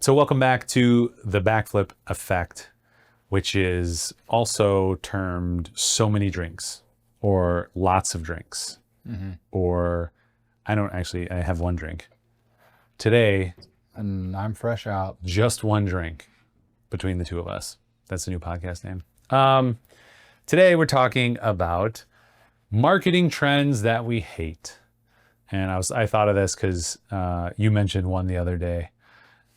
So welcome back to the backflip effect, which is also termed so many drinks or lots of drinks, or I have one drink. Today, And I'm fresh out. just one drink between the two of us. That's the new podcast name. Today we're talking about marketing trends that we hate. And I thought of this because you mentioned one the other day.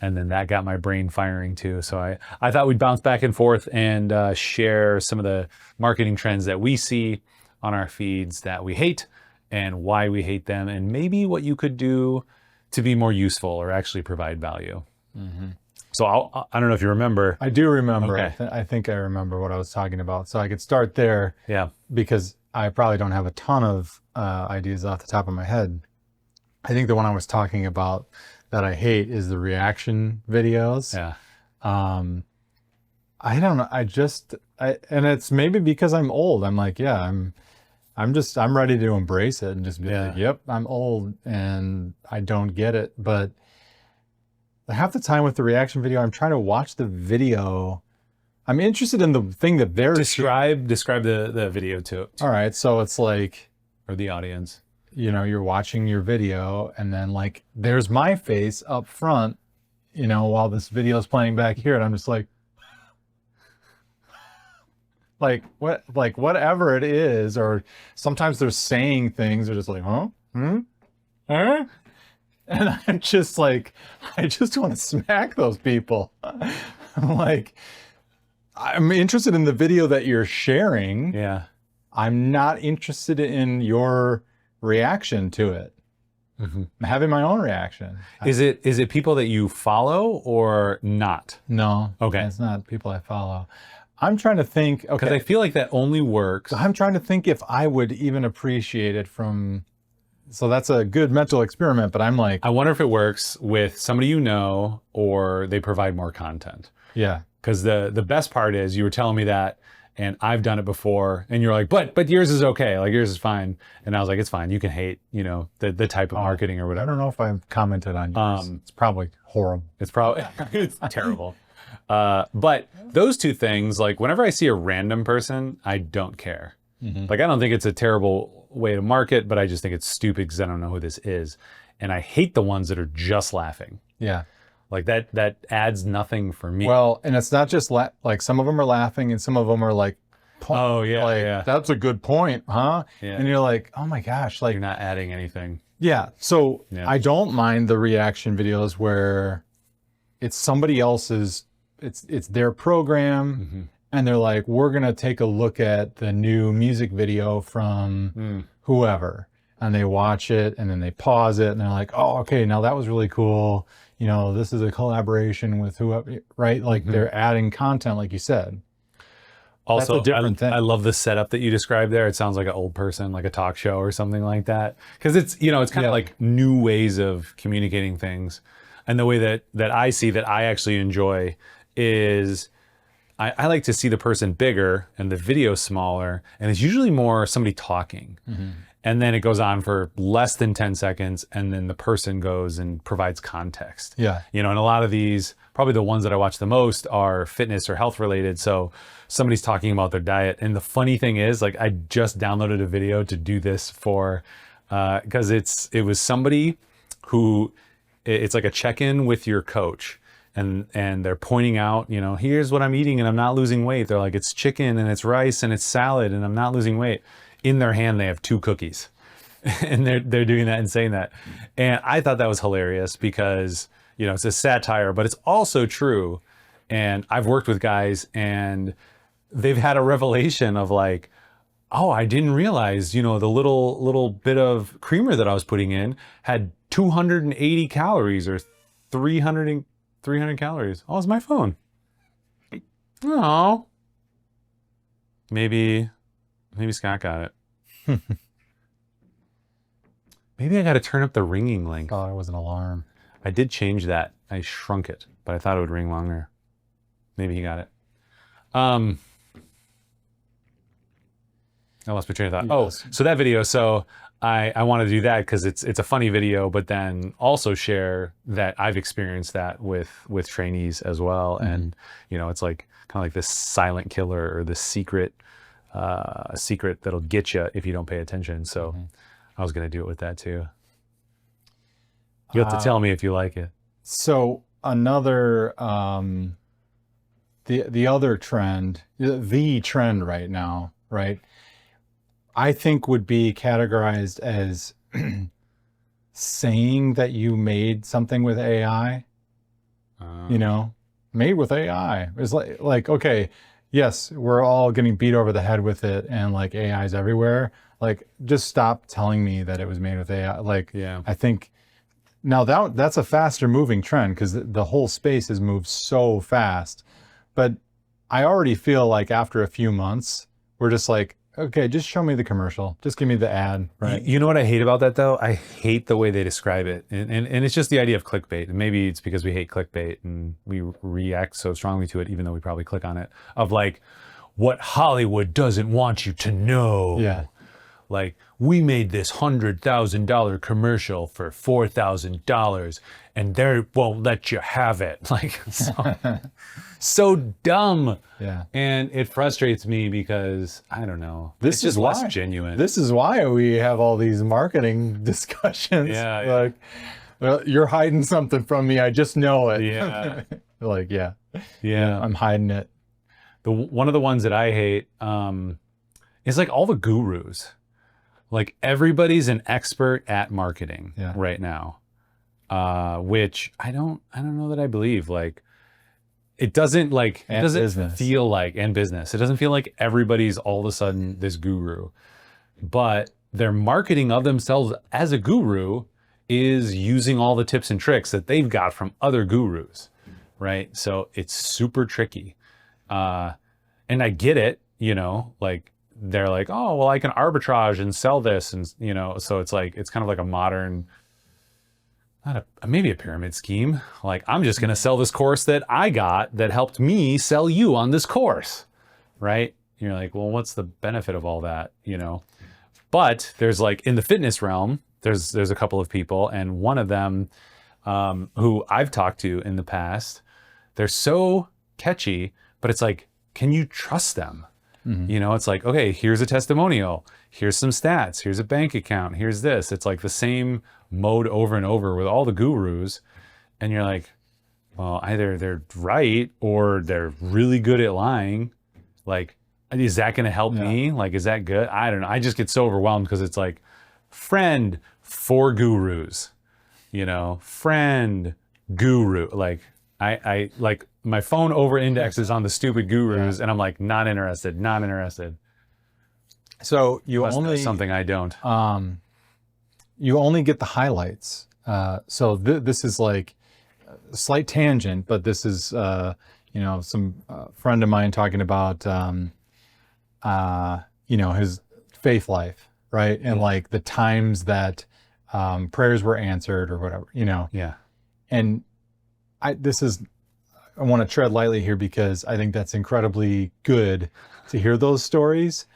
And then that got my brain firing too. So I thought we'd bounce back and forth and share some of the marketing trends that we see on our feeds that we hate and why we hate them, and maybe what you could do to be more useful or actually provide value. So I don't know if you remember. I do remember. Okay. I think I remember what I was talking about. So I could start there. Yeah. Because I probably don't have a ton of ideas off the top of my head. I think the one I was talking about that I hate is the reaction videos. Yeah. I don't know. And it's maybe because I'm old. I'm like, yeah, I'm ready to embrace it and just be like, yep, I'm old and I don't get it. But half the time with the reaction video, I'm trying to watch the video. I'm interested in the thing that they're Describe the video too. All right. So it's like, For the audience. you're watching your video and then like, there's my face up front, while this video is playing back here. And I'm just like whatever it is, or sometimes they're saying things, they're just like, huh? Huh? And I'm just like, I just want to smack those people. I'm like, I'm interested in the video that you're sharing. Yeah. I'm not interested in your reaction to it. I'm having my own reaction. Is it people that you follow or not? No. Okay. It's not people I follow. I'm trying to think, Because okay, I feel like that only works. I'm trying to think if I would even appreciate it from, so that's a good mental experiment, but I'm like, I wonder if it works with somebody you know, or they provide more content. yeah. Because the best part is you were telling me that, and I've done it before, and you're like, but yours is okay, like yours is fine. And I was like, it's fine. You can hate, the type of marketing or I whatever. don't know if I've commented on yours. It's probably horrible. It's probably it's terrible. But those two things, like whenever I see a random person, I don't care. Like I don't think it's a terrible way to market, but I just think it's stupid because I don't know who this is. And I hate the ones that are just laughing. Yeah. Like that adds nothing for me. Well, and it's not just like some of them are laughing and some of them are like, oh yeah, like, yeah. that's a good point, huh? Yeah. And you're like, oh my gosh, like, You're not adding anything. yeah. So Yeah. I don't mind the reaction videos where it's somebody else's, it's their program, and they're like, we're gonna take a look at the new music video from whoever, and they watch it and then they pause it and they're like, oh, okay, now that was really cool. This is a collaboration with whoever, right? Like they're adding content, like you said. Also, That's a different thing. I love the setup that you described there. It sounds like an old person, like a talk show or something like that. Because it's, it's kind of like new ways of communicating things. And the way that I see that I actually enjoy is I like to see the person bigger and the video smaller. And it's usually more somebody talking. And then it goes on for less than 10 seconds. And then the person goes and provides context. Yeah. And a lot of these, probably the ones that I watch the most are fitness or health related. So somebody's talking about their diet. And the funny thing is, like, I just downloaded a video to do this for, because it was somebody who, it's like a check-in with your coach. And they're pointing out, here's what I'm eating and I'm not losing weight. They're like, it's chicken and it's rice and it's salad and I'm not losing weight. In their hand, they have 2 cookies. And they're doing that and saying that. And I thought that was hilarious because, it's a satire, but it's also true. And I've worked with guys and they've had a revelation of like, oh, I didn't realize, the little bit of creamer that I was putting in had 280 calories or 300 calories. Oh, it's my phone. Oh. Maybe Scott got it. Maybe I got to turn up the ringing length. Oh, it was an alarm. I did change that. I shrunk it, but I thought it would ring longer. Maybe he got it. I lost my train of thought. Yes. Oh, so that video. So I want to do that because it's a funny video, but then also share that I've experienced that with trainees as well. And it's like kind of like this silent killer or this secret secret that'll get you if you don't pay attention. So I was gonna do it with that too. You have to tell me if you like it. So another the other trend, the trend right now, right? I think would be categorized as saying that you made something with AI, made with AI. It's like, okay, yes, we're all getting beat over the head with it and like AI's everywhere. Like, just stop telling me that it was made with AI. Like, Yeah. I think now that's a faster moving trend because the whole space has moved so fast. But I already feel like after a few months, we're just like, okay, just show me the commercial. Just give me the ad, right? You know what I hate about that though? I hate the way they describe it. And it's just the idea of clickbait. And maybe it's because we hate clickbait and we react so strongly to it, even though we probably click on it, of like what Hollywood doesn't want you to know. Yeah. Like, we made this $100,000 commercial for $4,000 and they won't let you have it. Like, so dumb. Yeah. And it frustrates me because, I don't know, This it's just is less why. genuine. This is why we have all these marketing discussions. Yeah, yeah. Like, well, you're hiding something from me. I just know it. Yeah. Like, yeah, Yeah. I'm hiding it. One of the ones that I hate is like all the gurus. Like, everybody's an expert at marketing right now, which I don't know that I believe. Like, it doesn't feel like, and business. It doesn't feel like everybody's all of a sudden this guru, but their marketing of themselves as a guru is using all the tips and tricks that they've got from other gurus, right? So it's super tricky. And I get it, like, they're like, oh, well, I can arbitrage and sell this. And, so it's like, it's kind of like a modern, maybe a pyramid scheme. Like, I'm just going to sell this course that I got that helped me sell you on this course. Right. And you're like, well, what's the benefit of all that? But there's like, in the fitness realm, there's a couple of people, and one of them who I've talked to in the past, they're so catchy, but it's like, can you trust them? It's like, okay, here's a testimonial, here's some stats, here's a bank account, here's this. It's like the same mode over and over with all the gurus. And you're like, well, either they're right or they're really good at lying. Like, is that going to help me? Like, is that good? I don't know. I just get so overwhelmed because it's like, friend, 4 gurus, friend, guru. Like, I like, my phone over indexes on the stupid gurus, and I'm like, not interested. So you only something I don't. You only get the highlights. So this is like a slight tangent, but this is some friend of mine talking about his faith life, right? And like the times that prayers were answered or whatever, Yeah. And I want to tread lightly here because I think that's incredibly good to hear those stories.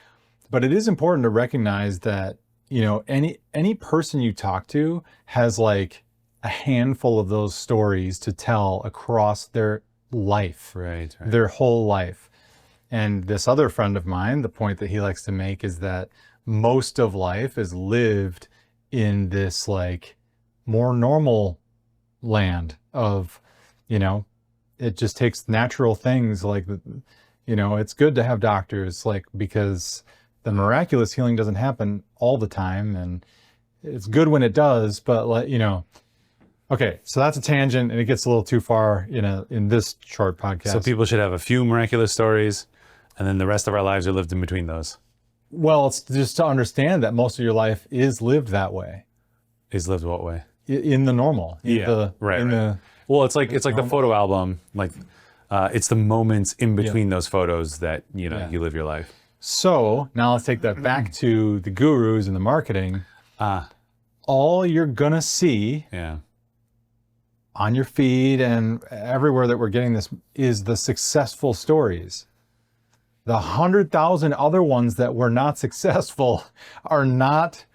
But it is important to recognize that, any person you talk to has like a handful of those stories to tell across their life, Right. their whole life. And this other friend of mine, the point that he likes to make is that most of life is lived in this like more normal land of, it just takes natural things like, it's good to have doctors, like, because the miraculous healing doesn't happen all the time. And it's good when it does, but okay, so that's a tangent and it gets a little too far in this short podcast. So people should have a few miraculous stories, and then the rest of our lives are lived in between those. Well, it's just to understand that most of your life is lived that way. Is lived what way? In the normal. Right. Well, it's like the photo album. Like, it's the moments in between those photos that you live your life. So now let's take that back to the gurus and the marketing. All you're gonna see on your feed and everywhere that we're getting this is the successful stories. The 100,000 other ones that were not successful are not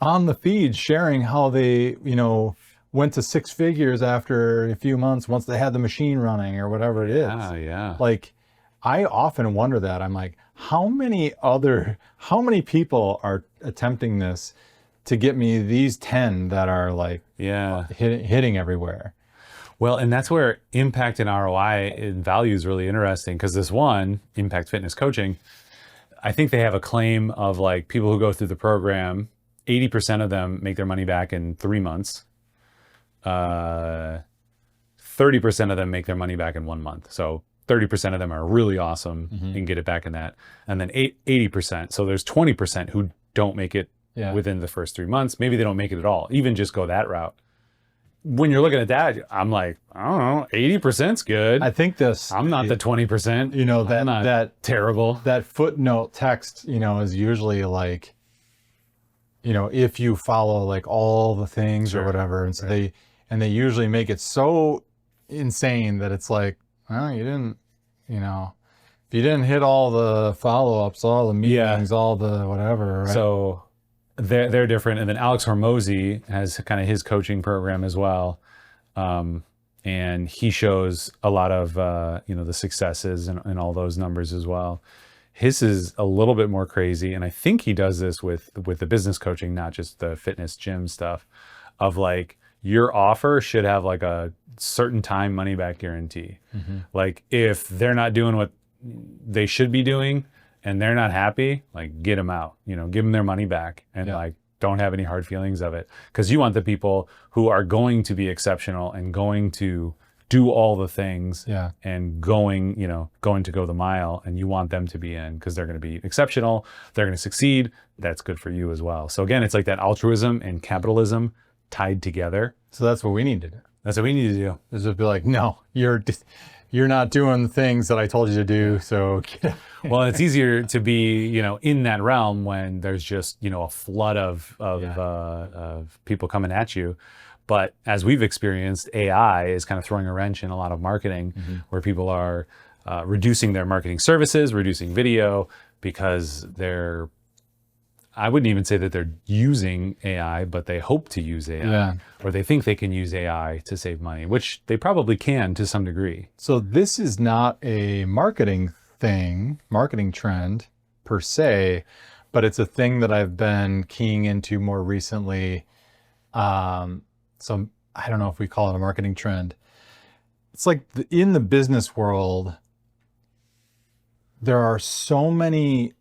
on the feed sharing how they, went to six figures after a few months once they had the machine running or whatever it is. Yeah. Like, I often wonder that. I'm like, how many people are attempting this to get me these 10 that are like hitting everywhere? Well, and that's where impact and ROI and value is really interesting, because this one, Impact Fitness Coaching, I think they have a claim of like people who go through the program, 80% of them make their money back in 3 months. 30% of them make their money back in 1 month. So 30% of them are really awesome and get it back in that. And then 80%. So there's 20% who don't make it within the first 3 months. Maybe they don't make it at all, even just go that route. When you're looking at that, I'm like, I don't know, 80%'s good. I think I'm not the 20%. That terrible. That footnote text, is usually like, if you follow like all the things or whatever. And so they usually make it so insane that it's like, oh, you didn't, if you didn't hit all the follow-ups, all the meetings, all the whatever, right? So they're different. And then Alex Hormozy has kind of his coaching program as well. And he shows a lot of, the successes and all those numbers as well. His is a little bit more crazy. And I think he does this with the business coaching, not just the fitness gym stuff, of like, your offer should have like a certain time money back guarantee. Like if they're not doing what they should be doing and they're not happy, like get them out, give them their money back and like don't have any hard feelings of it. Because you want the people who are going to be exceptional and going to do all the things and going to go the mile, and you want them to be in because they're going to be exceptional, they're going to succeed. That's good for you as well. So again, it's like that altruism and capitalism tied together. So that's what we need to do. That's what we need to do. Is just be like, no, you're not doing the things that I told you to do. So, well, it's easier to be, in that realm when there's just, a flood of people coming at you. But as we've experienced, AI is kind of throwing a wrench in a lot of marketing, where people are reducing their marketing services, reducing video, because I wouldn't even say that they're using AI, but they hope to use AI, or they think they can use AI to save money, which they probably can to some degree. So this is not a marketing trend per se, but it's a thing that I've been keying into more recently. So I don't know if we call it a marketing trend. It's like in the business world, there are so many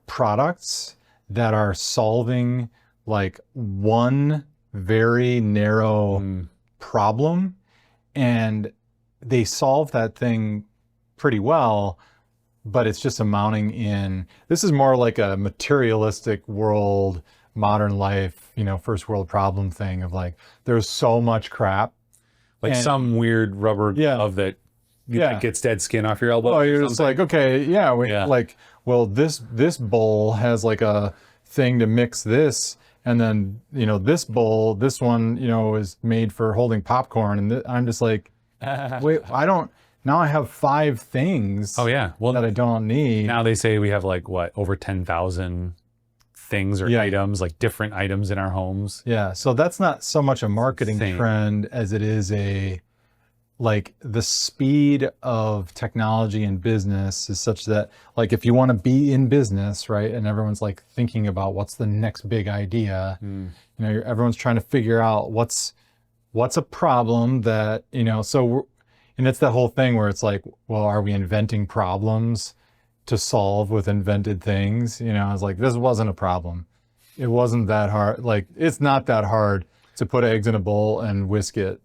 products that are solving like one very narrow problem, and they solve that thing pretty well, but it's just amounting in, this is more like a materialistic world, modern life, first world problem thing of like, there's so much crap. Like some weird rubber glove that gets dead skin off your elbow. Oh, you're just like, okay, like, well, this bowl has like a thing to mix this, and then this bowl, this one is made for holding popcorn, and I'm just like, wait, now I have 5 things that I don't need. Now they say we have like over 10,000 things or items, like different items in our homes. So that's not so much a marketing trend as it is like the speed of technology in business is such that, like, if you want to be in business, right, and everyone's like thinking about what's the next big idea, everyone's trying to figure out what's a problem that, and it's that whole thing where it's like, well, are we inventing problems to solve with invented things? I was like, this wasn't a problem. It wasn't that hard. Like, it's not that hard to put eggs in a bowl and whisk it,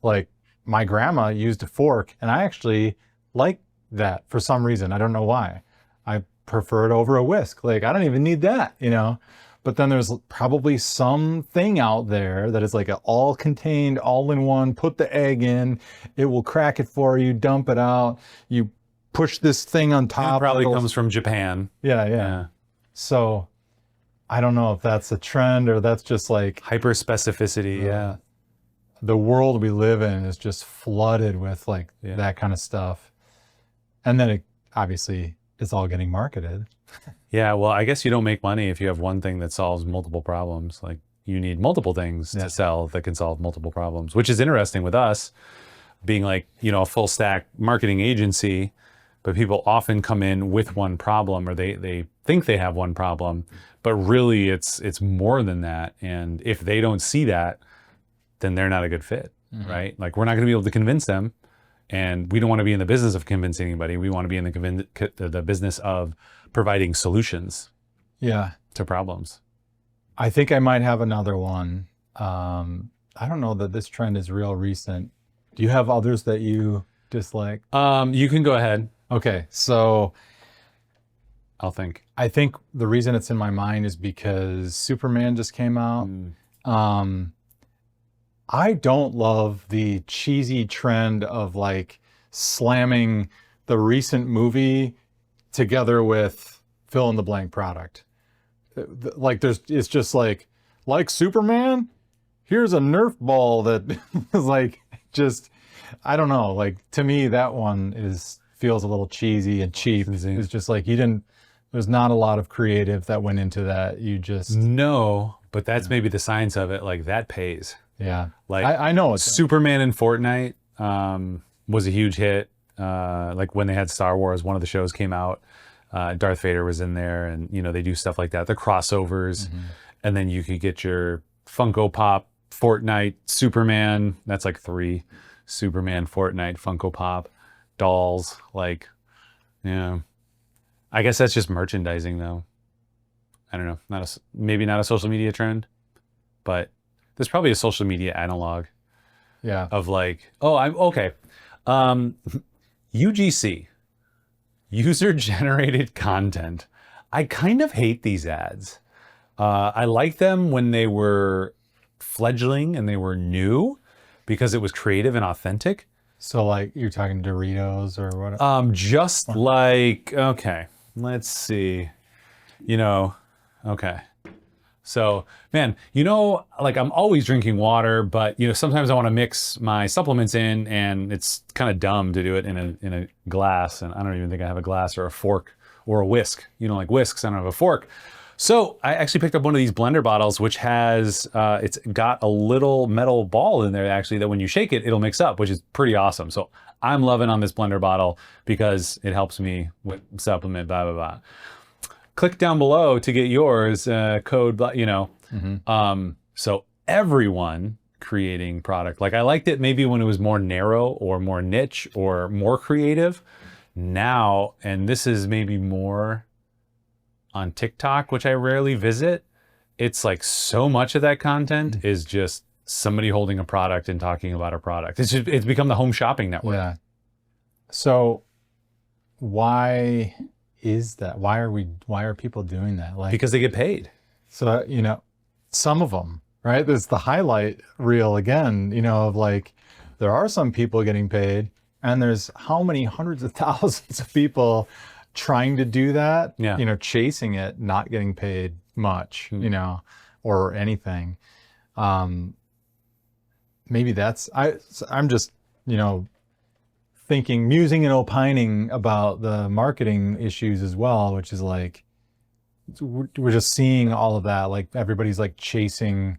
like, my grandma used a fork, and I actually like that for some reason. I don't know why. I prefer it over a whisk. Like, I don't even need that, But then there's probably something out there that is like an all-contained, all-in-one, put the egg in, it will crack it for you, dump it out, you push this thing on top. It probably comes from Japan. Yeah. So I don't know if that's a trend or that's just like... hyper specificity, The world we live in is just flooded with like that kind of stuff. And then it obviously it's all getting marketed. Yeah, well, I guess you don't make money if you have one thing that solves multiple problems. Like you need multiple things Yeah. to sell that can solve multiple problems, which is interesting with us being like, you know, a full stack marketing agency, but people often come in with one problem or they think they have one problem, but really it's more than that. And if they don't see that, then they're not a good fit, right? Like we're not going to be able to convince them. And we don't want to be in the business of convincing anybody. We want to be in the business of providing solutions Yeah. to problems. I think I might have another one. I don't know that this trend is real recent. Do you have others that you dislike? You can go ahead. Okay, so I'll think. I think the reason it's in my mind is because Superman just came out. I don't love the cheesy trend of like slamming the recent movie together with fill in the blank product. Like it's just like Superman, here's a Nerf ball that is like, just, I don't know. Like to me, that one feels a little cheesy and cheap. It's just like there's not a lot of creative that went into that. You just. No, but that's maybe the science of it. Like that pays. Yeah. Like I know it's Superman in Fortnite was a huge hit. Like when they had Star Wars, one of the shows came out, Darth Vader was in there, and you know, they do stuff like that. The crossovers, and then you could get your Funko Pop Fortnite Superman. That's like 3 Superman Fortnite Funko Pop dolls. Like, yeah, I guess that's just merchandising though. I don't know, maybe not a social media trend, but there's probably a social media analog. Yeah. Of like, oh, I'm okay. UGC, user generated content. I kind of hate these ads. I like them when they were fledgling and they were new because it was creative and authentic. So like you're talking Doritos or what? Just like, okay, let's see, you know, okay. So, man, you know, like I'm always drinking water, but you know, sometimes I want to mix my supplements in, and it's kind of dumb to do it in a glass. And I don't even think I have a glass or a fork or a whisk. You know, like whisks, I don't have a fork. So I actually picked up one of these blender bottles, which has it's got a little metal ball in there actually that when you shake it, it'll mix up, which is pretty awesome. So I'm loving on this blender bottle because it helps me with supplement, blah blah blah. Click down below to get yours, code, you know. So everyone creating product. Like I liked it maybe when it was more narrow or more niche or more creative. Now, and this is maybe more on TikTok, which I rarely visit, it's like so much of that content is just somebody holding a product and talking about a product. It's become the home shopping network. Yeah. So why is that? Why are people doing that? Like, Because they get paid. so, you know, some of them, right? There's the highlight reel again, you know, of like, there are some people getting paid, and there's how many hundreds of thousands of people trying to do that, Yeah. you know, chasing it, not getting paid much, you know, or anything. Maybe I'm just, you know, thinking, musing and opining about the marketing issues as well, which is like, we're just seeing all of that. Like everybody's like chasing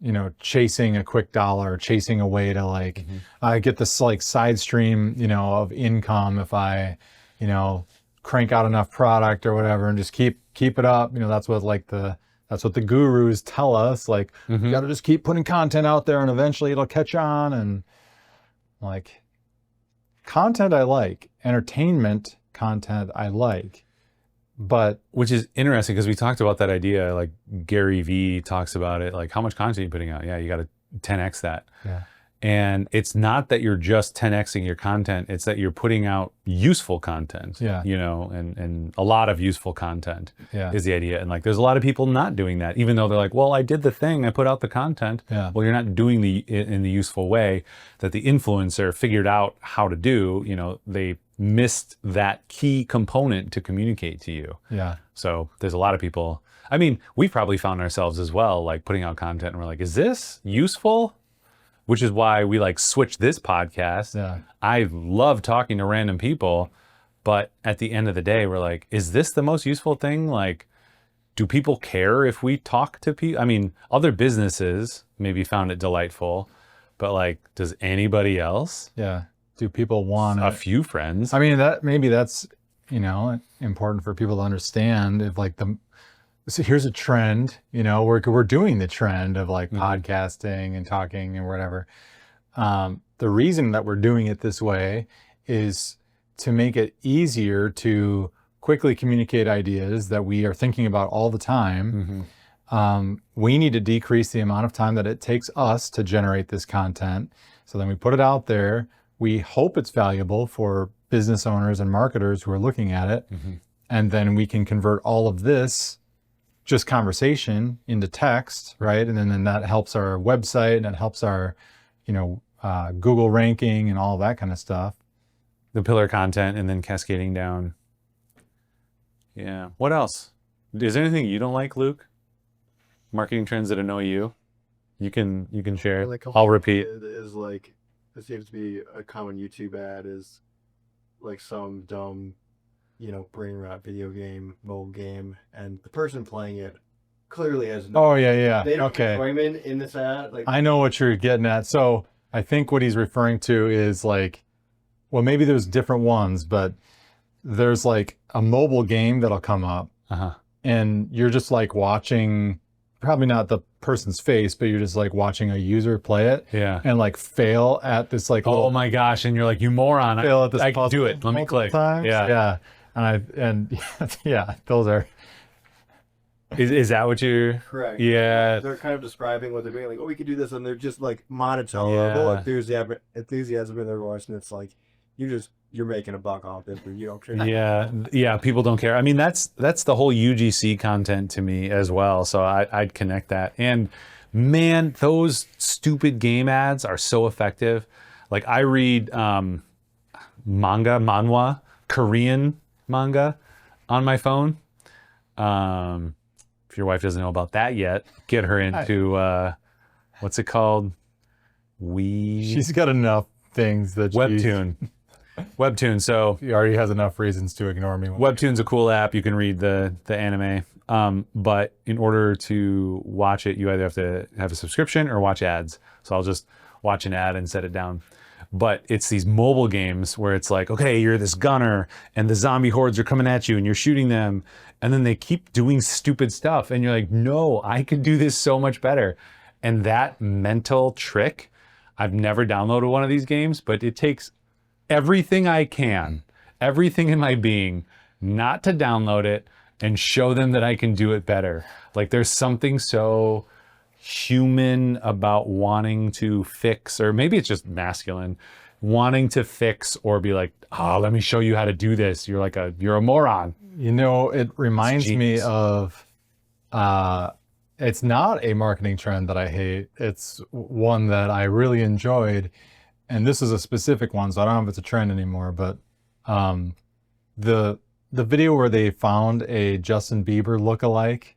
a quick dollar, chasing a way to like, I get this like side stream, you know, of income if I, you know, crank out enough product or whatever and just keep it up. You know, that's what the gurus tell us. Like, you got to just keep putting content out there and eventually it'll catch on. And like, content I like, entertainment content I like, but which is interesting because we talked about that idea, like Gary Vee talks about it, like how much content are you putting out? Yeah, you got to 10x that. yeah, And it's not that you're just 10xing your content, it's that you're putting out useful content. Yeah. You know, and a lot of useful content Yeah. is the idea. And like there's a lot of people not doing that, even though they're like, well, I did the thing, I put out the content. Yeah. Well, you're not doing in the useful way that the influencer figured out how to do. You know, they missed that key component to communicate to you. yeah, So there's a lot of people, I mean, we've probably found ourselves as well, like putting out content and we're like, is this useful? Which is why we like switch this podcast. Yeah. I love talking to random people, But at the end of the day, we're like, is this the most useful thing? Like, do people care if we talk to people? I mean, other businesses maybe found it delightful, but like, does anybody else? Yeah. Do people want A it? few friends. I mean, maybe that's, you know, important for people to understand. If like so here's a trend, you know, we're doing the trend of like podcasting and talking and whatever. The reason that we're doing it this way is to make it easier to quickly communicate ideas that we are thinking about all the time. We need to decrease the amount of time that it takes us to generate this content. So then we put it out there. We hope it's valuable for business owners and marketers who are looking at it. And then we can convert all of this just conversation into text, right? And then that helps our website and it helps our, you know, Google ranking and all that kind of stuff. The pillar content and then cascading down. Yeah. What else? Is there anything you don't like, Luke? Marketing trends that annoy you? You can share. Like I'll repeat. is like, it seems to be a common YouTube ad is like some dumb, you know, brain rot video game, mobile game, and the person playing it clearly has no, Oh yeah. they don't Okay. enjoyment in this ad. Like, I know what you're getting at. So I think what he's referring to is like, well, maybe there's different ones, but there's like a mobile game that'll come up and you're just like watching, probably not the person's face, but you're just like watching a user play it and like fail at this like, oh my gosh. And you're like, you moron. fail at this I can do it. Let me multiple click. times. Yeah. And yeah, those are. Is that what you're? correct. Yeah. They're kind of describing what they're doing. Like, oh, we could do this, and they're just like monotone, enthusiasm in their voice, and it's like you're making a buck off this, but you don't care. Yeah. People don't care. I mean, that's the whole UGC content to me as well. So I'd connect that. And man, those stupid game ads are so effective. Like I read manhwa, Korean manga on my phone. If your wife doesn't know about that yet, get her into what's it called? She's got enough things that Webtoon. So she already has enough reasons to ignore me. Webtoon's a cool app. You can read the anime. But in order to watch it, you either have to have a subscription or watch ads. So I'll just watch an ad and set it down. But it's these mobile games where it's like, okay, you're this gunner and the zombie hordes are coming at you and you're shooting them. And then they keep doing stupid stuff. And you're like, no, I could do this so much better. And that mental trick, I've never downloaded one of these games, but it takes everything I can, everything in my being, not to download it and show them that I can do it better. Like there's something so human about wanting to fix, or maybe it's just masculine, wanting to fix or be like, oh, let me show you how to do this. You're a moron. You know, it reminds me of, it's not a marketing trend that I hate. It's one that I really enjoyed. And this is a specific one, so I don't know if it's a trend anymore, but the video where they found a Justin Bieber lookalike,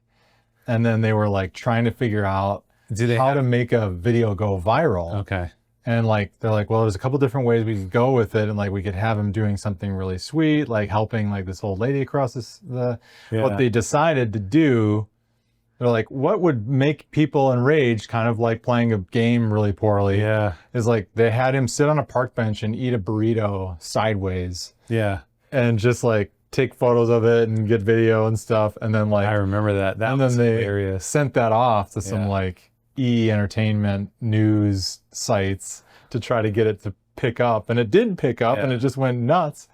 and then they were like trying to figure out how to make a video go viral. Okay. And like, they're like, well, there's a couple different ways we could go with it. And like, we could have him doing something really sweet, like helping like this old lady across what they decided to do. They're like, what would make people enraged, kind of like playing a game really poorly. Yeah. Is like, they had him sit on a park bench and eat a burrito sideways. Yeah. And just like take photos of it and get video and stuff. And then like, I remember that. That was hilarious. Sent that off to some like entertainment news sites to try to get it to pick up. And it did pick up and it just went nuts.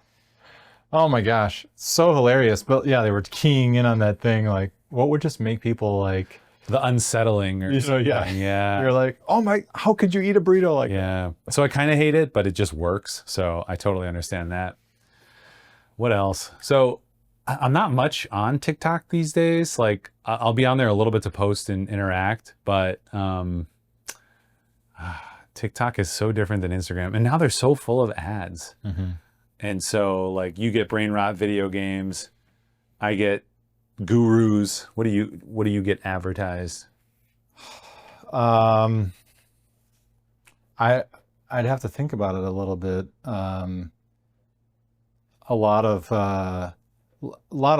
Oh my gosh. So hilarious. But yeah, they were keying in on that thing. Like, what would just make people like the unsettling or something. Yeah. You're like, oh my, how could you eat a burrito like that? So I kind of hate it, but it just works. So I totally understand that. What else? So I'm not much on TikTok these days. Like I'll be on there a little bit to post and interact, but TikTok is so different than Instagram. And now they're so full of ads. And so like you get brain rot video games, I get gurus. What do you get advertised? I'd have to think about it a little bit. a lot of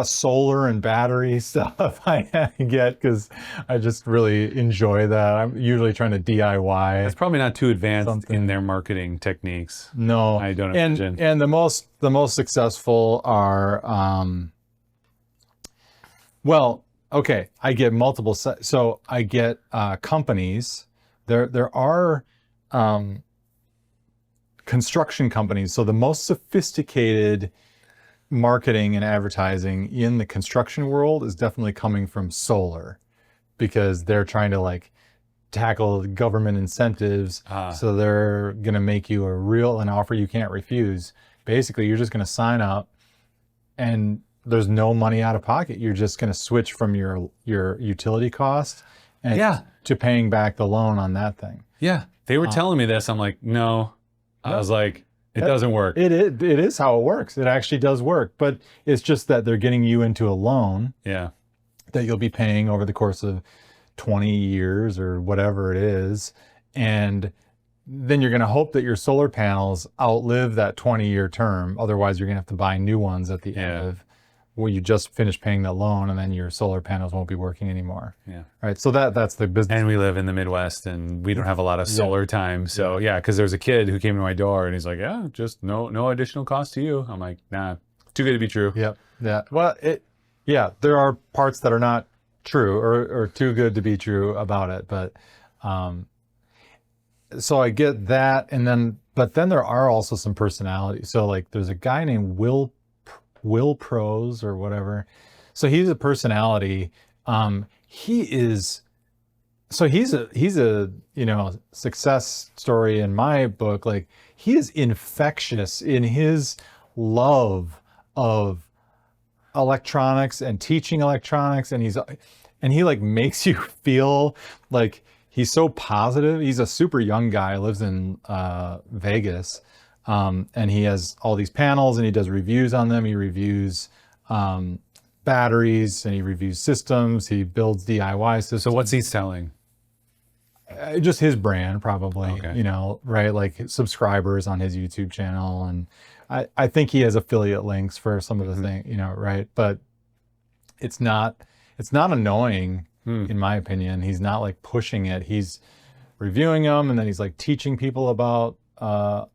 solar and battery stuff I get because I just really enjoy that. I'm usually trying to DIY. It's probably not too advanced Something. in their marketing techniques. No, I don't imagine. And the most successful are well, okay. I get multiple. So I get companies. There are construction companies. So the most sophisticated marketing and advertising in the construction world is definitely coming from solar, because they're trying to like tackle government incentives. So they're going to make you an offer you can't refuse. Basically, you're just going to sign up and there's no money out of pocket. You're just going to switch from your utility cost and to paying back the loan on that thing. Yeah. They were telling me this. I'm like, no. I was like, it doesn't work. It is how it works. It actually does work, but it's just that they're getting you into a loan that you'll be paying over the course of 20 years or whatever it is. And then you're going to hope that your solar panels outlive that 20-year term. Otherwise, you're going to have to buy new ones at the end of where you just finished paying that loan, and then your solar panels won't be working anymore. Yeah. Right. So that's the business. And we live in the Midwest, and we don't have a lot of solar time. So because there's a kid who came to my door, and he's like, "Yeah, just no additional cost to you." I'm like, "Nah, too good to be true." Yep. Yeah. Well, there are parts that are not true or too good to be true about it, but so I get that, but then there are also some personalities. So like, there's a guy named Will Pros or whatever. So he's a personality. He's a success story in my book. Like, he is infectious in his love of electronics and teaching electronics, and he like makes you feel like he's so positive. He's a super young guy, lives in Vegas. And he has all these panels and he does reviews on them. He reviews batteries and he reviews systems. He builds DIY systems. So what's he selling? Just his brand, probably, Okay. Right? Like subscribers on his YouTube channel. And I think he has affiliate links for some of the things, right? But it's not annoying, in my opinion. He's not like pushing it. He's reviewing them, and then he's like teaching people about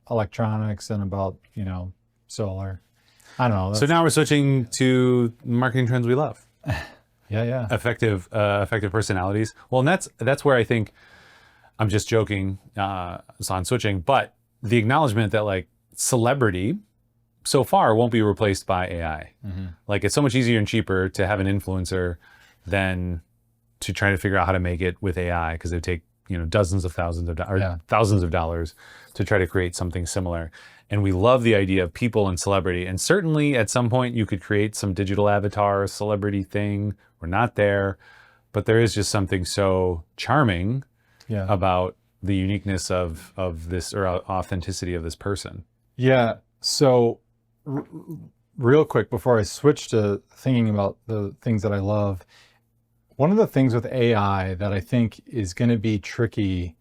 electronics and about solar. I don't know. So now we're switching to marketing trends we love. Yeah. Effective personalities. Well, and that's where I think, I'm just joking on switching, but the acknowledgement that like celebrity so far won't be replaced by AI. Like, it's so much easier and cheaper to have an influencer than to try to figure out how to make it with AI, because it would take dozens of thousands of thousands of dollars to try to create something similar. And we love the idea of people and celebrity. And certainly at some point you could create some digital avatar celebrity thing. We're not there, but there is just something so charming about the uniqueness of this, or authenticity of this person. Yeah. So real quick, before I switch to thinking about the things that I love, one of the things with AI that I think is going to be tricky,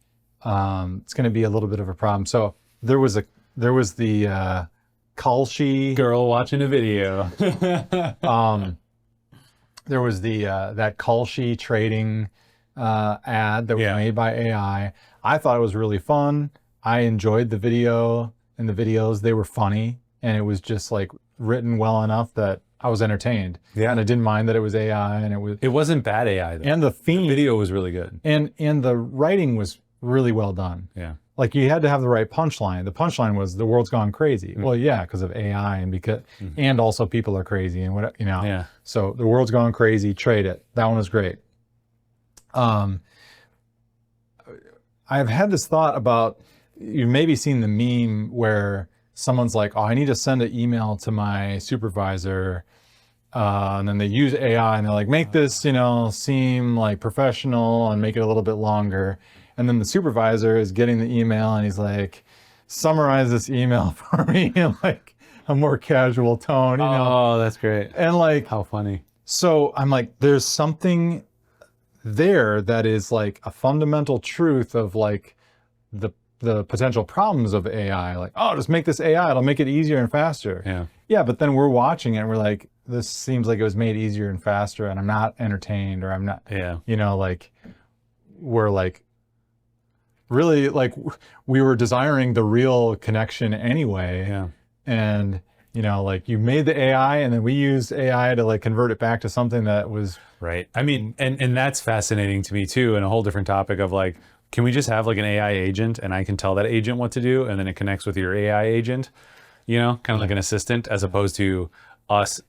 it's going to be a little bit of a problem. So there was the Kalshi Girl watching a video. There was that Kalshi trading ad that was made by AI. I thought it was really fun. I enjoyed the video and the videos. They were funny, and it was just like written well enough that I was entertained. Yeah. And I didn't mind that it was AI, and it wasn't bad AI though. And the theme, the video was really good. And the writing was really well done. Yeah. Like, you had to have the right punchline. The punchline was, the world's gone crazy. Well, yeah, because of AI and and also people are crazy and what, Yeah. So the world's gone crazy, trade it. That one was great. I've had this thought about, you've maybe seen the meme where someone's like, oh, I need to send an email to my supervisor. And then they use AI and they're like, make this, seem like professional and make it a little bit longer. And then the supervisor is getting the email and he's like, summarize this email for me in like a more casual tone, Oh, that's great. And like, how funny. So I'm like, there's something there that is like a fundamental truth of like the potential problems of AI. Like, oh, just make this AI, it'll make it easier and faster. Yeah. Yeah, but then we're watching it and we're like, this seems like it was made easier and faster, and I'm not entertained, or I'm not, Yeah. you know, like we're like really like we were desiring the real connection anyway. Yeah. And you know, like you made the AI and then we used AI to like convert it back to something that was Right. I mean, and that's fascinating to me too, and a whole different topic of like, can we just have like an AI agent and I can tell that agent what to do and then it connects with your AI agent, you know, kind of like an assistant, as opposed to us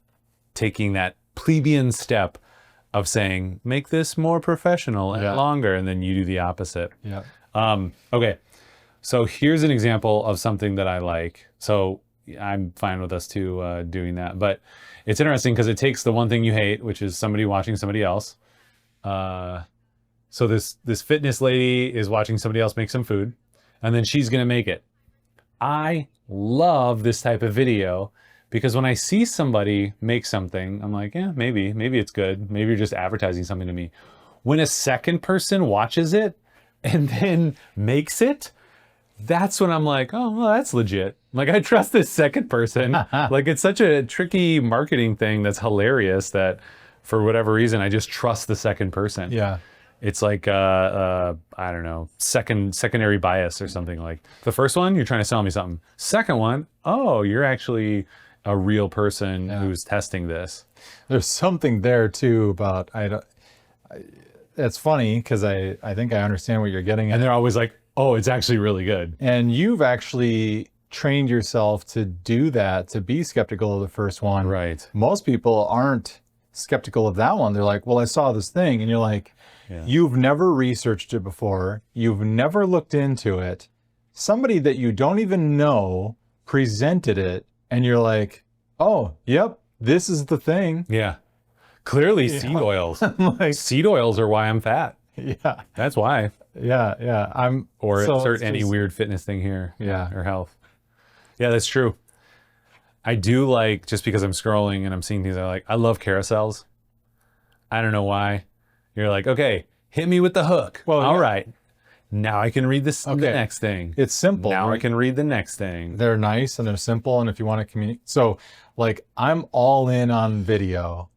taking that plebeian step of saying, make this more professional and longer, and then you do the opposite. yeah. Okay. So here's an example of something that I like. So I'm fine with us two doing that, but it's interesting because it takes the one thing you hate, which is somebody watching somebody else. So this fitness lady is watching somebody else make some food, and then she's gonna make it. I love this type of video because when I see somebody make something, I'm like, yeah, maybe it's good. Maybe you're just advertising something to me. When a second person watches it and then makes it, that's when I'm like, oh, well, that's legit. Like, I trust this second person. Like, it's such a tricky marketing thing that's hilarious that for whatever reason, I just trust the second person. Yeah. It's like, I don't know, secondary bias or something. Like the first one, you're trying to sell me something. Second one, oh, you're actually a real person who's testing this. There's something there too about, it's funny because I think I understand what you're getting at. And they're always like, oh, it's actually really good. And you've actually trained yourself to do that, to be skeptical of the first one. Right. Most people aren't skeptical of that one. They're like, well, I saw this thing. And you're like, you've never researched it before. You've never looked into it. Somebody that you don't even know presented it. And you're like, oh, yep, this is the thing. Yeah. Clearly seed oils. Like, Seed oils are why I'm fat. yeah. That's why. Yeah. Or so insert it's any just- weird fitness thing here. Yeah. Or health. Yeah, that's true. I do like, just because I'm scrolling and I'm seeing things I love carousels. I don't know why. You're like, okay, hit me with the hook. Well, all yeah. right. Now I can read this the next thing. It's simple. Now right? I can read the next thing. They're nice and they're simple. And if you want to communicate, so like I'm all in on video,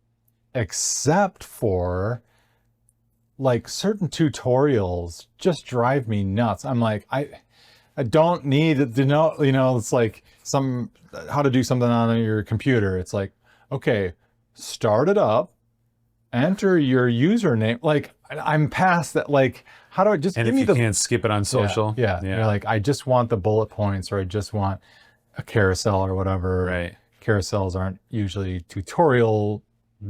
except for like certain tutorials just drive me nuts. I'm like, I don't need to know, it's like how to do something on your computer. It's like, okay, start it up, enter your username. Like I'm past that. Like, how do I just And give if me you the can't skip it on social. Yeah. You're like, I just want the bullet points, or I just want a carousel or whatever. Right. Carousels aren't usually tutorial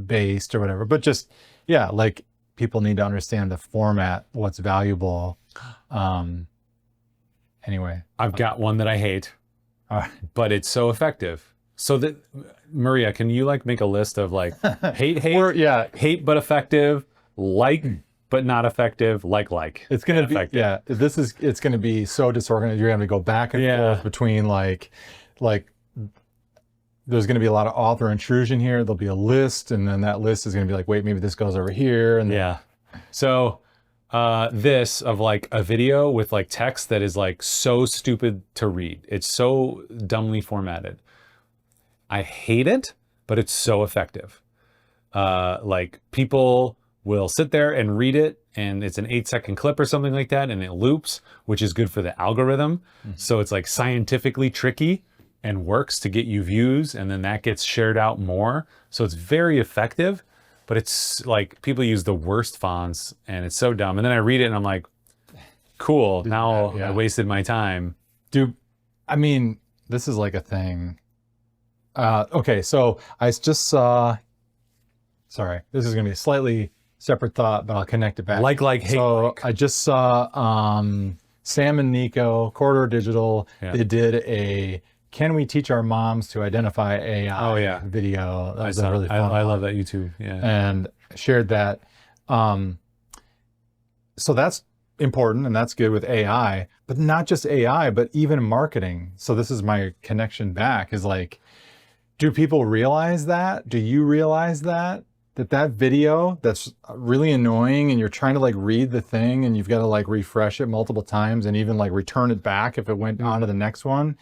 based or whatever, but just, like people need to understand the format, what's valuable. Anyway. I've got one that I hate, All right. but it's so effective. So that, Maria, can you like make a list of like hate, hate but effective, like but not effective, like. It's gonna be effective. it's gonna be so disorganized. You're gonna go back and forth between like there's gonna be a lot of author intrusion here. There'll be a list, and then that list is gonna be like, wait, maybe this goes over here. And So this of like a video with like text that is like so stupid to read. It's so dumbly formatted. I hate it, but it's so effective. Like people will sit there and read it, and it's an 8-second clip or something like that, and it loops, which is good for the algorithm. So it's like scientifically tricky and works to get you views, and then that gets shared out more. So it's very effective, but it's like people use the worst fonts and it's so dumb. And then I read it and I'm like, cool, now I wasted my time. Dude, I mean, this is like a thing. Okay, so I just saw, sorry, this is gonna be a slightly separate thought, but I'll connect it back. Hate, so like. I just saw Sam and Nico, Corridor Digital, they did a Can We Teach Our Moms to Identify AI video. That was a really fun I love that YouTube. Yeah. And shared that. So that's important and that's good with AI, but not just AI, but even marketing. So this is my connection back, is like, do people realize that? Do you realize that video that's really annoying and you're trying to like read the thing and you've got to like refresh it multiple times and even like return it back if it went on to the next one,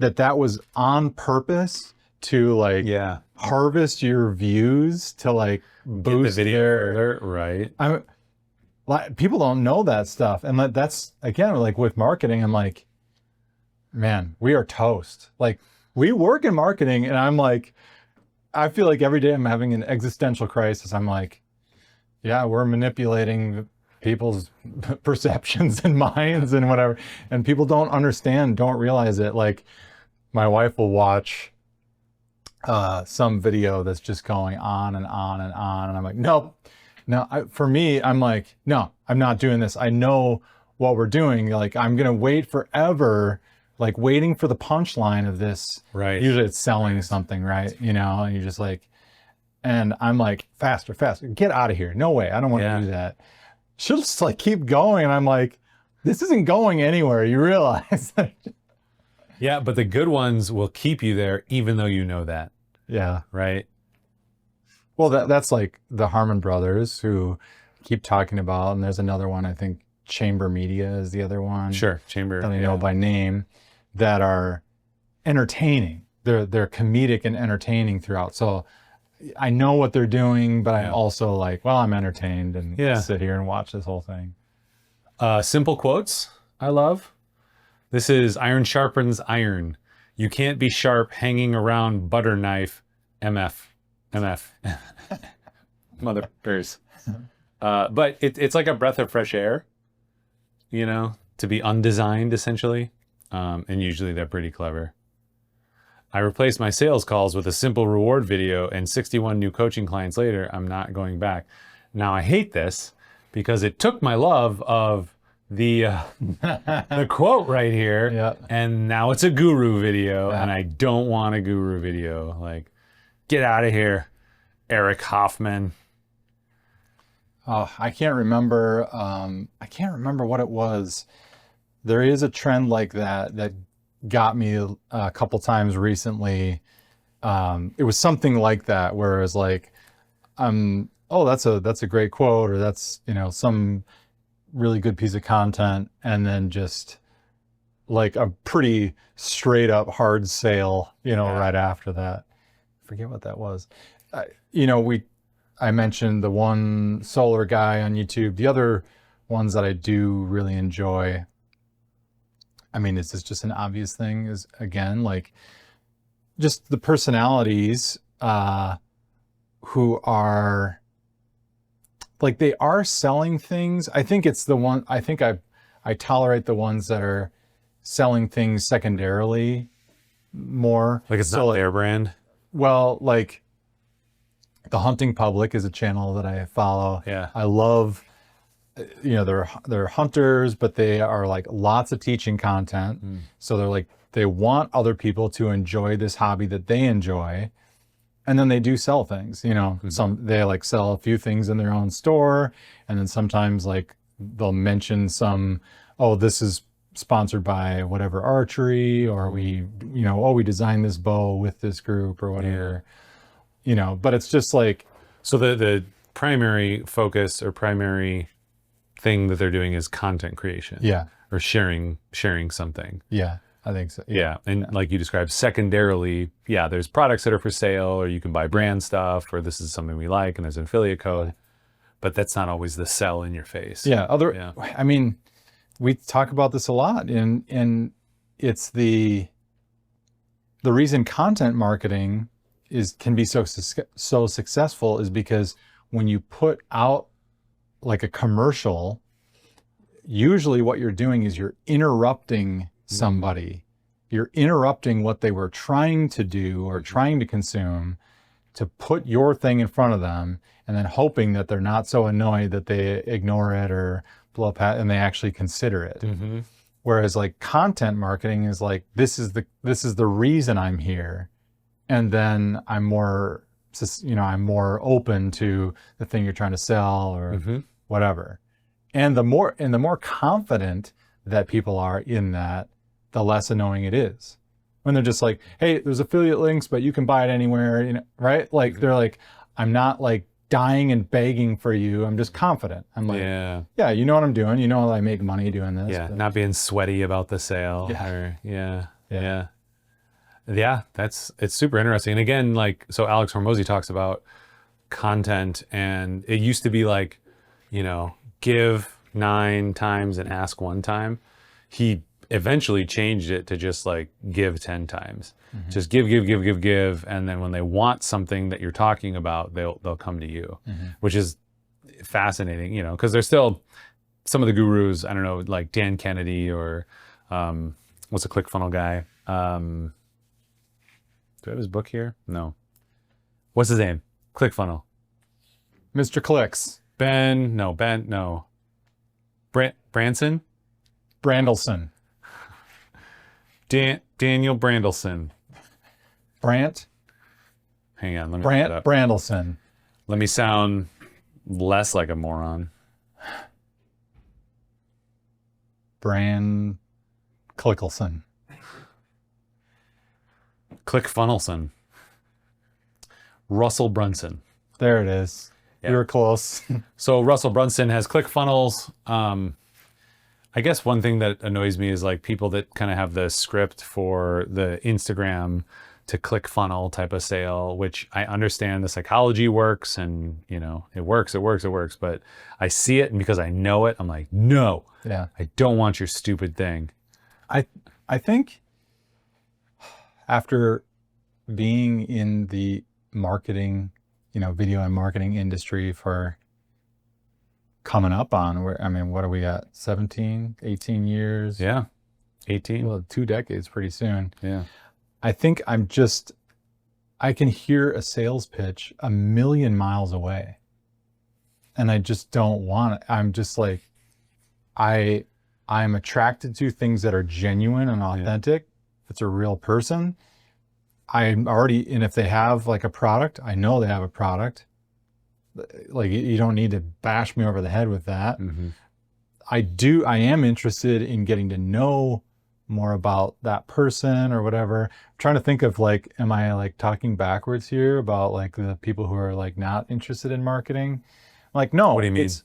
that was on purpose to like Yeah. harvest your views to like Get boost the video their. further, right? I'm like, people don't know that stuff, and that's again like with marketing. I'm like, man, we are toast. Like we work in marketing, and I'm like, I feel like every day I'm having an existential crisis. I'm like, yeah, we're manipulating people's perceptions and minds and whatever, and people don't understand, don't realize it. Like my wife will watch some video that's just going on and on and on, and I'm like, nope, no. For me, I'm like, no, I'm not doing this. I know what we're doing. Like I'm gonna wait forever, like waiting for the punchline of this. Right. Usually it's selling something, right? You know, and you're just like, and I'm like, faster, faster, get out of here. No way, I don't want to do that. She'll just like keep going, and I'm like, this isn't going anywhere. You realize? Yeah, but the good ones will keep you there even though you know that. Yeah. Right. Well, that's like the Harmon brothers who keep talking about, and there's another one, I think Chamber Media is the other one. Sure. Chamber. That I know by name, that are entertaining. They're comedic and entertaining throughout. So I know what they're doing, but I'm also like, well, I'm entertained and sit here and watch this whole thing. Simple quotes I love. This is iron sharpens iron. You can't be sharp hanging around butter knife. MF. Motherfuckers. But it's like a breath of fresh air, you know, to be undesigned essentially. And usually they're pretty clever. I replaced my sales calls with a simple reward video, and 61 new coaching clients later, I'm not going back. Now I hate this because it took my love of the quote right here, and now it's a guru video, and I don't want a guru video. Like, get out of here, Eric Hoffman. Oh, I can't remember. I can't remember what it was. There is a trend like that got me a couple times recently. It was something like that, where it was like, oh, that's a great quote, or that's, you know, some really good piece of content, and then just like a pretty straight up hard sale, you know, right after that. I forget what that was. You know, I mentioned the one solar guy on YouTube. The other ones that I do really enjoy, I mean, is this just an obvious thing, is again, like just the personalities who are like, they are selling things. I think it's the one, I think I tolerate the ones that are selling things secondarily more. Like it's not their brand? Well, like The Hunting Public is a channel that I follow. Yeah. I love, you know, they're hunters, but they are like lots of teaching content. So they're like, they want other people to enjoy this hobby that they enjoy. And then they do sell things, you know, they like sell a few things in their own store. And then sometimes like they'll mention some, oh, this is sponsored by whatever archery, or we, you know, oh, we designed this bow with this group or whatever, you know, but it's just like. So the primary focus or primary thing that they're doing is content creation. Yeah. Or sharing something. Yeah. I think so. Yeah. And like you described, secondarily, there's products that are for sale, or you can buy brand stuff, or this is something we like, and there's an affiliate code, but that's not always the sell in your face. I mean, we talk about this a lot, and it's the reason content marketing can be so successful is because when you put out like a commercial, usually what you're doing is you're interrupting somebody. You're interrupting what they were trying to do or trying to consume, to put your thing in front of them, and then hoping that they're not so annoyed that they ignore it or blow past, and they actually consider it. Whereas like content marketing is like, this is the reason I'm here, and then I'm more, you know, I'm more open to the thing you're trying to sell or whatever. And the more confident that people are in that, the less annoying it is. When they're just like, hey, there's affiliate links, but you can buy it anywhere, you know, right? Like they're like, I'm not like dying and begging for you. I'm just confident. I'm like, yeah, you know what I'm doing. You know I make money doing this. Yeah, not being sweaty about the sale. Yeah, it's super interesting. And again, like, so Alex Hormozy talks about content, and it used to be like, give 9 times and ask 1 time. He eventually changed it to just like give 10 times. Just give, and then when they want something that you're talking about, they'll come to you, which is fascinating, because there's still some of the gurus, I don't know, like Dan Kennedy or what's a ClickFunnels guy? Do I have his book here? No. What's his name? ClickFunnels. Mr. Clicks. No. Branson? Brandelson. Daniel Brandelson. Brant? Hang on, let me look it up. Brandelson. Let me sound less like a moron. Clickelson. ClickFunnelson. Russell Brunson. There it is. Yeah. You were close. So Russell Brunson has ClickFunnels. I guess one thing that annoys me is like people that kind of have the script for the Instagram to ClickFunnels type of sale, which I understand the psychology works and it works. But I see it, and because I know it, I'm like, no, Yeah. I don't want your stupid thing. I think after being in the marketing, video and marketing industry for coming up on, what are we at? 17, 18 years? Yeah. 18. Well, 2 decades pretty soon. Yeah. I think I can hear a sales pitch a million miles away. And I just don't want it. I'm just like, I'm attracted to things that are genuine and authentic. If it's a real person, and if they have like a product, I know they have a product. Like, you don't need to bash me over the head with that. I am interested in getting to know more about that person or whatever. I'm trying to think of like, am I like talking backwards here about like the people who are like not interested in marketing? Like, no. What do you mean? It's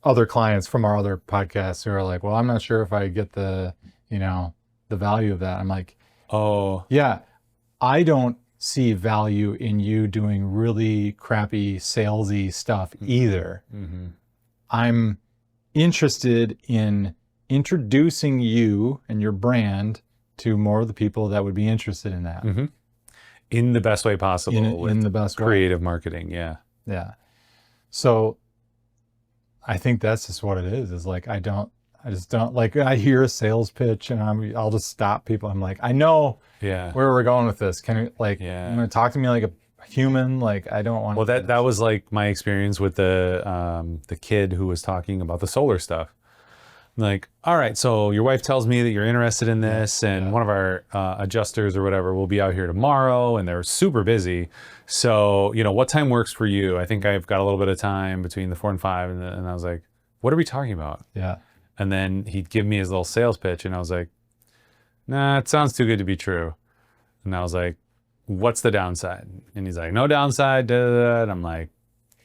other clients from our other podcasts who are like, well, I'm not sure if I get the value of that. I'm like, oh yeah, I don't see value in you doing really crappy salesy stuff either. I'm interested in introducing you and your brand to more of the people that would be interested in that. In the best way possible. In the best way. Creative marketing. Yeah. Yeah. So I think that's just what it is like, I just don't like, I hear a sales pitch and I'll just stop people. I'm like, I know Yeah. where we're going with this. Can you Yeah. you want to talk to me like a human? Like, I don't want Well, that was like my experience with the kid who was talking about the solar stuff. Like, all right, so your wife tells me that you're interested in this, and one of our adjusters or whatever will be out here tomorrow, and they're super busy. So, what time works for you? I think I've got a little bit of time between the 4 and 5, and I was like, what are we talking about? Yeah. And then he'd give me his little sales pitch, and I was like, nah, it sounds too good to be true. And I was like, what's the downside? And he's like, no downside, da, da, da. And I'm like,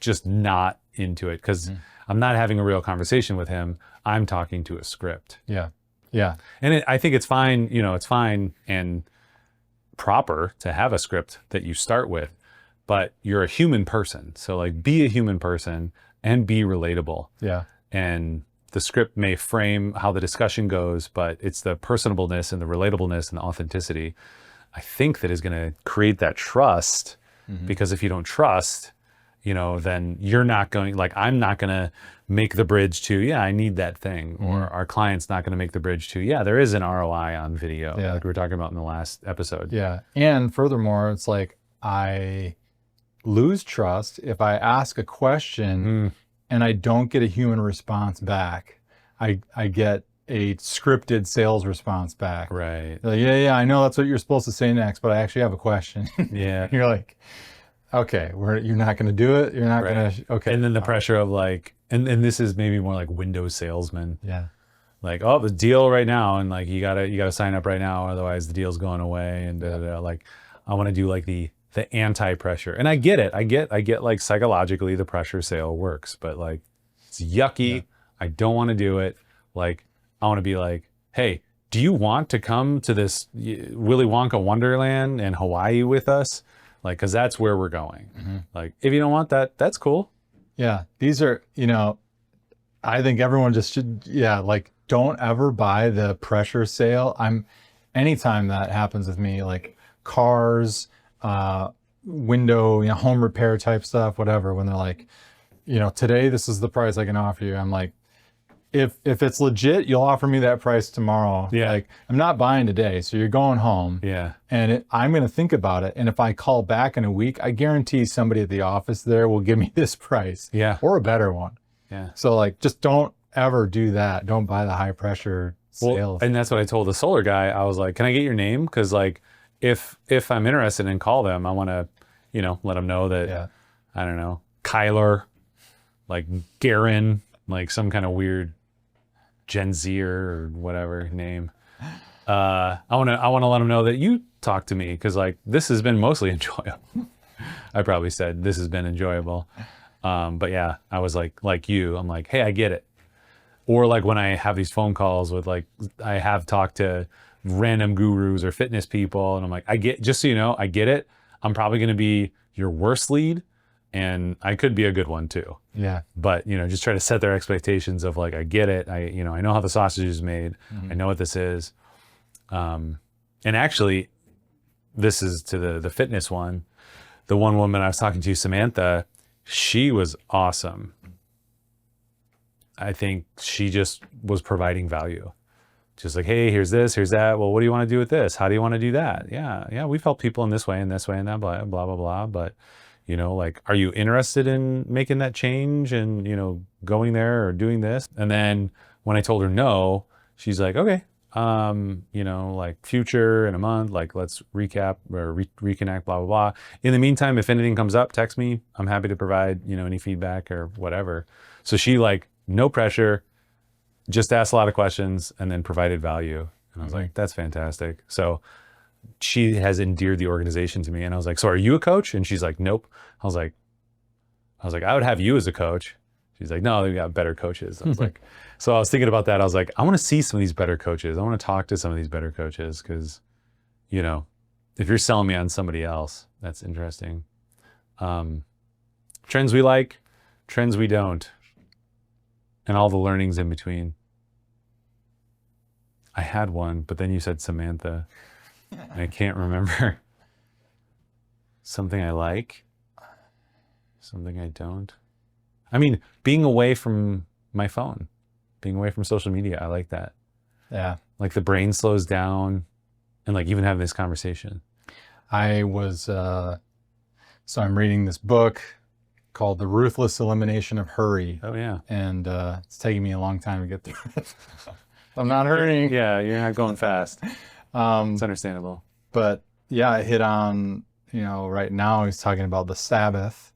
just not into it, because I'm not having a real conversation with him. I'm talking to a script. Yeah. Yeah. And I think it's fine, it's fine and proper to have a script that you start with, but you're a human person. So like, be a human person and be relatable. Yeah. And the script may frame how the discussion goes, but it's the personableness and the relatableness and the authenticity, I think, that is going to create that trust. Because if you don't trust, then you're not going, like, I'm not going to make the bridge to, yeah, I need that thing. Or our client's not going to make the bridge to, yeah, there is an ROI on video, like we were talking about in the last episode. Yeah. And furthermore, it's like, I lose trust if I ask a question and I don't get a human response back. I get a scripted sales response back. Right. Like, yeah, I know that's what you're supposed to say next, but I actually have a question. Yeah. You're like, okay, you're not going to do it. You're not going to, okay. And then the pressure of like, and this is maybe more like Windows salesman. Yeah. Like, oh, the deal right now. And like, you gotta sign up right now. Otherwise the deal's going away. And like, I want to do like the anti-pressure. And I get it. I get like psychologically the pressure sale works, but like, it's yucky. I don't want to do it. Like, I want to be like, hey, do you want to come to this Willy Wonka Wonderland in Hawaii with us? Like, cause that's where we're going. Like, if you don't want that, that's cool. Yeah. These are, I think everyone just should, like, don't ever buy the pressure sale. Anytime that happens with me, like cars, window, home repair type stuff, whatever, when they're like, today this is the price I can offer you. I'm like, if it's legit, you'll offer me that price tomorrow. Yeah. Like, I'm not buying today, so you're going home. Yeah. And I'm going to think about it. And if I call back in a week, I guarantee somebody at the office there will give me this price. Yeah. Or a better one. Yeah. So like, just don't ever do that. Don't buy the high pressure sales. And that's what I told the solar guy. I was like, can I get your name? Because like, if I'm interested and call them, I want to, let them know that, I don't know, Kyler, like Garen, like some kind of weird Gen Zer or whatever name. I want to let them know that you talked to me, because like this has been mostly enjoyable. I probably said this has been enjoyable. But yeah, I was like you, I'm like, hey, I get it. Or like when I have these phone calls with like, I have talked to random gurus or fitness people, and I'm like, just so you know, I get it. I'm probably going to be your worst lead, and I could be a good one too. Yeah. But, just try to set their expectations of like, I get it. I know how the sausage is made. I know what this is. And actually, this is to the fitness one. The one woman I was talking to, Samantha, she was awesome. I think she just was providing value. Just like, hey, here's this, here's that. Well, what do you want to do with this? How do you want to do that? Yeah, we've helped people in this way and this way and that, blah, blah, blah, blah. But, like, are you interested in making that change and, going there or doing this? And then when I told her no, she's like, okay, like future in a month, like let's recap or reconnect, blah, blah, blah. In the meantime, if anything comes up, text me. I'm happy to provide, any feedback or whatever. So she like, no pressure, just asked a lot of questions and then provided value. And I was like, that's fantastic. So she has endeared the organization to me. And I was like, so are you a coach? And she's like, nope. I was like, I would have you as a coach. She's like, no, they've got better coaches. I was like, so I was thinking about that. I was like, I want to see some of these better coaches. I want to talk to some of these better coaches, because, if you're selling me on somebody else, that's interesting. Trends we like, trends we don't, and all the learnings in between. I had one, but then you said Samantha. And I can't remember. Something I like, something I don't. I mean, being away from my phone, being away from social media, I like that. Yeah. Like the brain slows down, and like even having this conversation. I was, so I'm reading this book called The Ruthless Elimination of Hurry. Oh yeah. And it's taking me a long time to get through it. I'm not hurrying. Yeah, you're not going fast. It's understandable. But yeah, I hit on, right now he's talking about the Sabbath.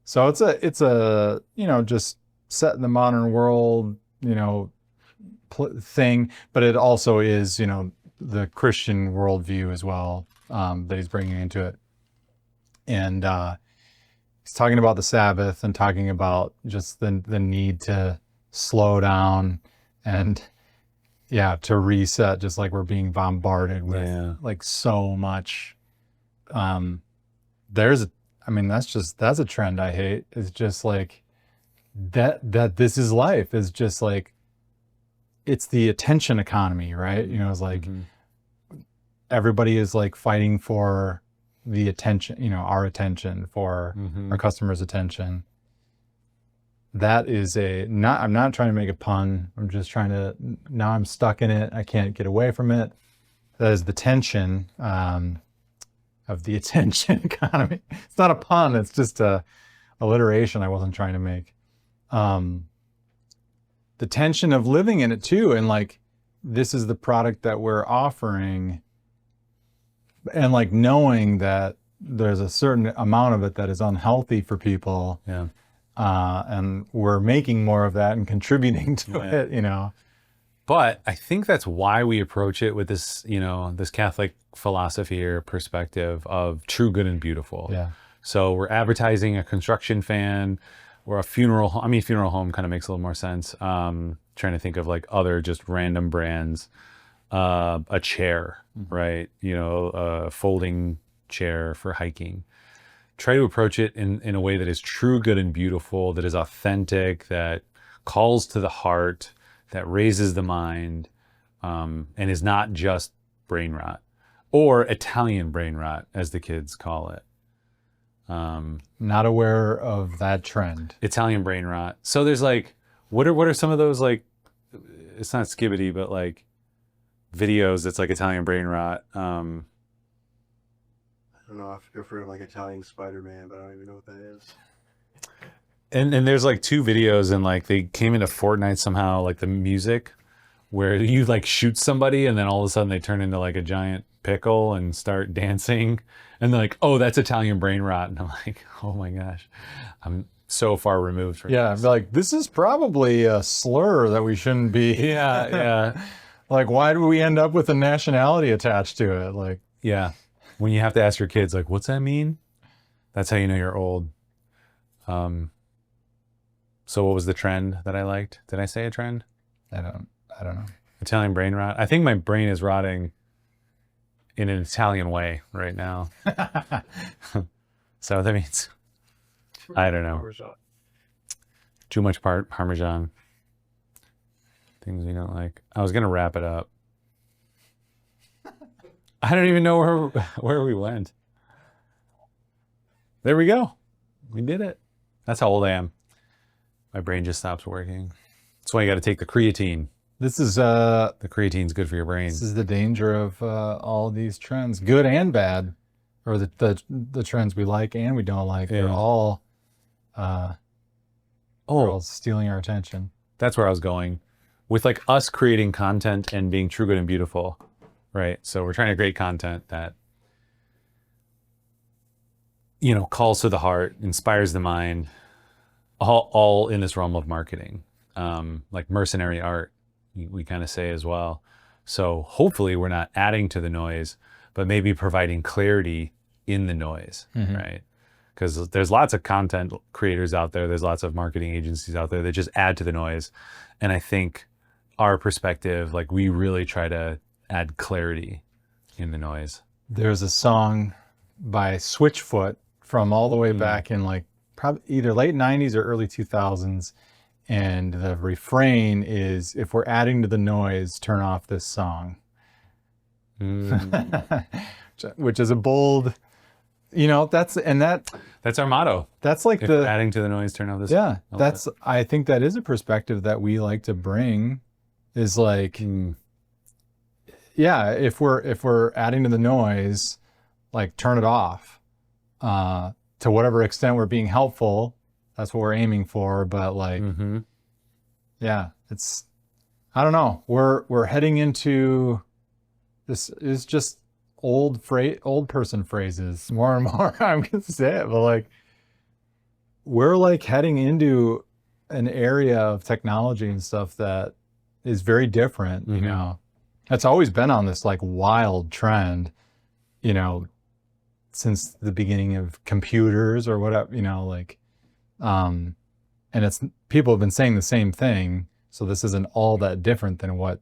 So it's a just set in the modern world, thing, but it also is, the Christian worldview as well, that he's bringing into it. And he's talking about the Sabbath and talking about just the need to slow down and to reset, just like we're being bombarded with like so much. That's a trend I hate. It's just like that this is life. It's just like, it's the attention economy, right? It's like everybody is like fighting for the attention, our attention, for our customers' attention. That is I'm not trying to make a pun. I'm just now I'm stuck in it. I can't get away from it. That is the tension of the attention economy. It's not a pun. It's just a alliteration I wasn't trying to make. The tension of living in it too. And like, this is the product that we're offering. And like knowing that there's a certain amount of it that is unhealthy for people. Yeah. And we're making more of that and contributing to it, But I think that's why we approach it with this, this Catholic philosophy or perspective of true, good, and beautiful. Yeah. So we're advertising a construction fan or a funeral home. I mean, funeral home kind of makes a little more sense. Trying to think of like other just random brands. a chair, right? You know, a folding chair for hiking. Try to approach it in a way that is true, good, and beautiful, that is authentic, that calls to the heart, that raises the mind, and is not just brain rot, or Italian brain rot, as the kids call it. Not aware of that trend. Italian brain rot. So there's like, what are some of those, like, it's not skibbity, but like videos that's like Italian brain rot. I don't know. I've heard of like Italian Spider-Man, but I don't even know what that is. And there's like 2 videos, and like they came into Fortnite somehow, like the music, where you like shoot somebody and then all of a sudden they turn into like a giant pickle and start dancing, and they're like, oh, that's Italian brain rot. And I'm like, oh my gosh, I'm so far removed from Yeah, this. like this is probably a slur that we shouldn't be. Yeah. Like, why do we end up with a nationality attached to it? Like, Yeah. When you have to ask your kids, like, what's that mean? That's how you know you're old. So what was the trend that I liked? Did I say a trend? I don't know. Italian brain rot. I think my brain is rotting in an Italian way right now. So that means, I don't know. Too much Parmesan. Things we don't like. I was going to wrap it up. I don't even know where we went. There we go. We did it. That's how old I am. My brain just stops working. That's why you got to take the creatine. This is The creatine's good for your brain. this is the danger of all these trends, good and bad, or the trends we like and we don't like. They're Yeah. all Oh, stealing our attention. that's where I was going. With like us creating content and being true, good, and beautiful, right? So we're trying to create content that, you know, calls to the heart, inspires the mind, all in this realm of marketing, like mercenary art, we kind of say as well. So hopefully we're not adding to the noise, but maybe providing clarity in the noise, right? Because there's lots of content creators out there, there's lots of marketing agencies out there that just add to the noise. And I think our perspective, like, we really try to add clarity in the noise. There's a song by Switchfoot from all the way back in like probably either late 90s or early 2000s. And the refrain is, if we're adding to the noise, turn off this song. Which is a bold, you know, that's That's our motto. that's like If the, adding to the noise, turn off this. yeah, that's, I think that is a perspective that we like to bring, is like, yeah, if we're adding to the noise, like, turn it off. To whatever extent we're being helpful, that's what we're aiming for. But like, yeah, it's, I don't know. We're heading into, this is just old person phrases more and more. I'm gonna say it, but like, we're like heading into an area of technology and stuff that is very different, you know. It's always been on this like wild trend, you know, since the beginning of computers or whatever, you know, like, and it's, people have been saying the same thing. So this isn't all that different than what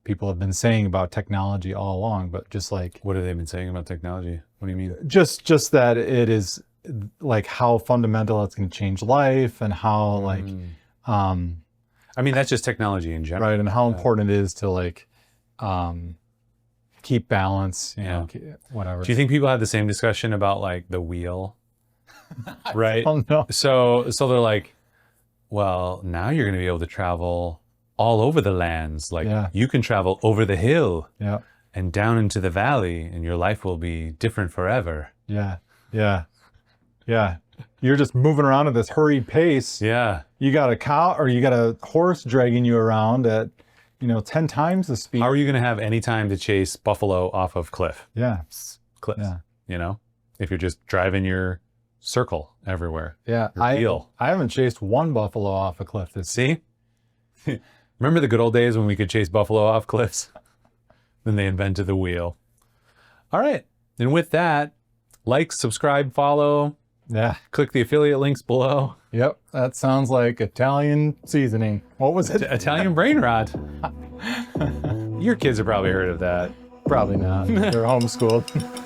people have been saying about technology all along, but just like, What have they been saying about technology? What do you mean? just that it is like how fundamental it's going to change life, and how like, I mean, that's just technology in general. right, and how important it is to like keep balance, you know, whatever. Do you think people have the same discussion about like the wheel? Right? Oh no. So they're like, well, now you're going to be able to travel all over the lands. Like, you can travel over the hill Yeah. and down into the valley, and your life will be different forever. Yeah. Yeah. Yeah. You're just moving around at this hurried pace. Yeah. You got a cow, or you got a horse dragging you around at, you know, 10 times the speed. How are you going to have any time to chase buffalo off of cliffs? Yeah. You know, if you're just driving your circle everywhere. Yeah. Your I haven't chased one buffalo off a cliff this See? Remember the good old days when we could chase buffalo off cliffs? Then they invented the wheel. All right. And with that, like, subscribe, follow, Yeah. click the affiliate links below. Yep. That sounds like Italian seasoning. What was it? Italian brain rot. Your kids have probably heard of that. Probably not. They're homeschooled.